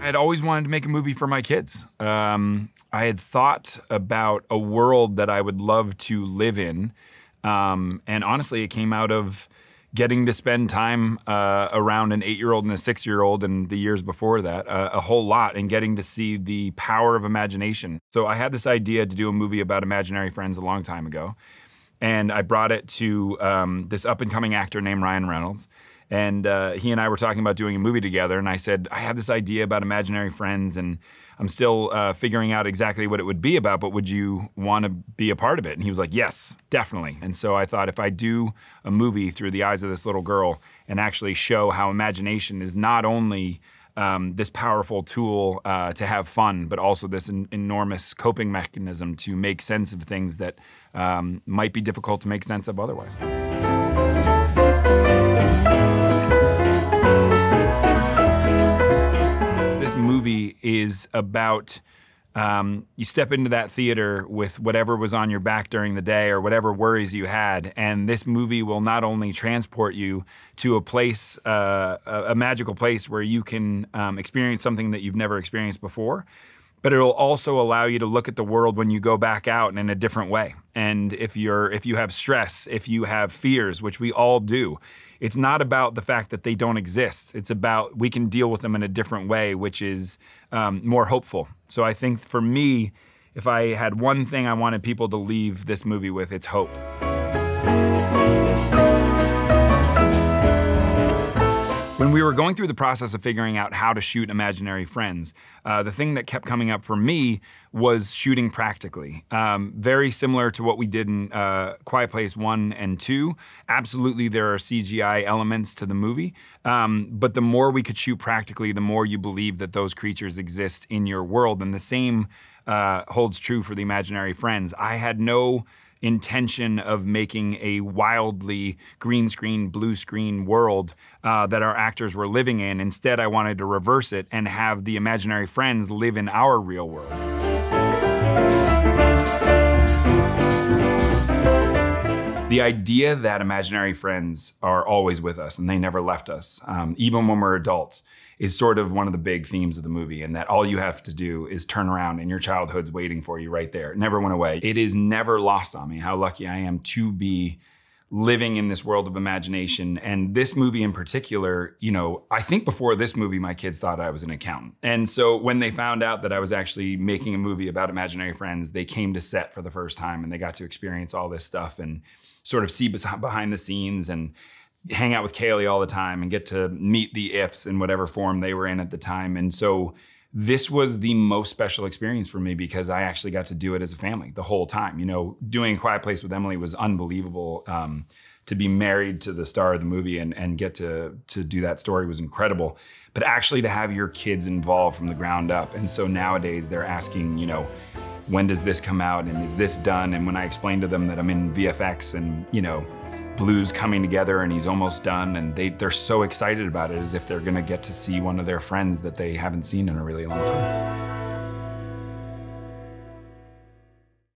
I'd always wanted to make a movie for my kids. I had thought about a world that I would love to live in. And honestly, it came out of getting to spend time around an 8-year-old and a 6-year-old and the years before that, a whole lot, and getting to see the power of imagination. So I had this idea to do a movie about imaginary friends a long time ago. And I brought it to this up-and-coming actor named Ryan Reynolds. And he and I were talking about doing a movie together, and I said, I have this idea about imaginary friends, and I'm still figuring out exactly what it would be about, but would you want to be a part of it? And he was like, yes, definitely. And so I thought, if I do a movie through the eyes of this little girl and actually show how imagination is not only this powerful tool to have fun, but also this enormous coping mechanism to make sense of things that might be difficult to make sense of otherwise. Movie is about you step into that theater with whatever was on your back during the day or whatever worries you had, and this movie will not only transport you to a place, a magical place where you can experience something that you've never experienced before, but it'll also allow you to look at the world when you go back out in a different way. And if you have stress, if you have fears, which we all do, it's not about the fact that they don't exist. It's about we can deal with them in a different way, which is more hopeful. So I think for me, if I had one thing I wanted people to leave this movie with, it's hope. When we were going through the process of figuring out how to shoot imaginary friends, the thing that kept coming up for me was shooting practically. Very similar to what we did in Quiet Place 1 and 2. Absolutely, there are CGI elements to the movie, but the more we could shoot practically, the more you believe that those creatures exist in your world, and the same holds true for the imaginary friends. I had no intention of making a wildly green screen, blue screen world that our actors were living in. Instead, I wanted to reverse it and have the imaginary friends live in our real world. The idea that imaginary friends are always with us and they never left us, even when we're adults, is sort of one of the big themes of the movie, and that all you have to do is turn around and your childhood's waiting for you right there. It never went away. It is never lost on me how lucky I am to be living in this world of imagination. And this movie in particular, you know, I think before this movie, my kids thought I was an accountant. And so when they found out that I was actually making a movie about imaginary friends, they came to set for the first time and they got to experience all this stuff and sort of see behind the scenes and hang out with Kaylee all the time and get to meet the ifs in whatever form they were in at the time. And so this was the most special experience for me because I actually got to do it as a family the whole time. You know, doing Quiet Place with Emily was unbelievable. To be married to the star of the movie and get to do that story was incredible. But actually to have your kids involved from the ground up. And so nowadays they're asking, you know, when does this come out and is this done? And when I explain to them that I'm in VFX and, you know, Blue's coming together and he's almost done, and they're so excited about it, as if they're gonna get to see one of their friends that they haven't seen in a really long time.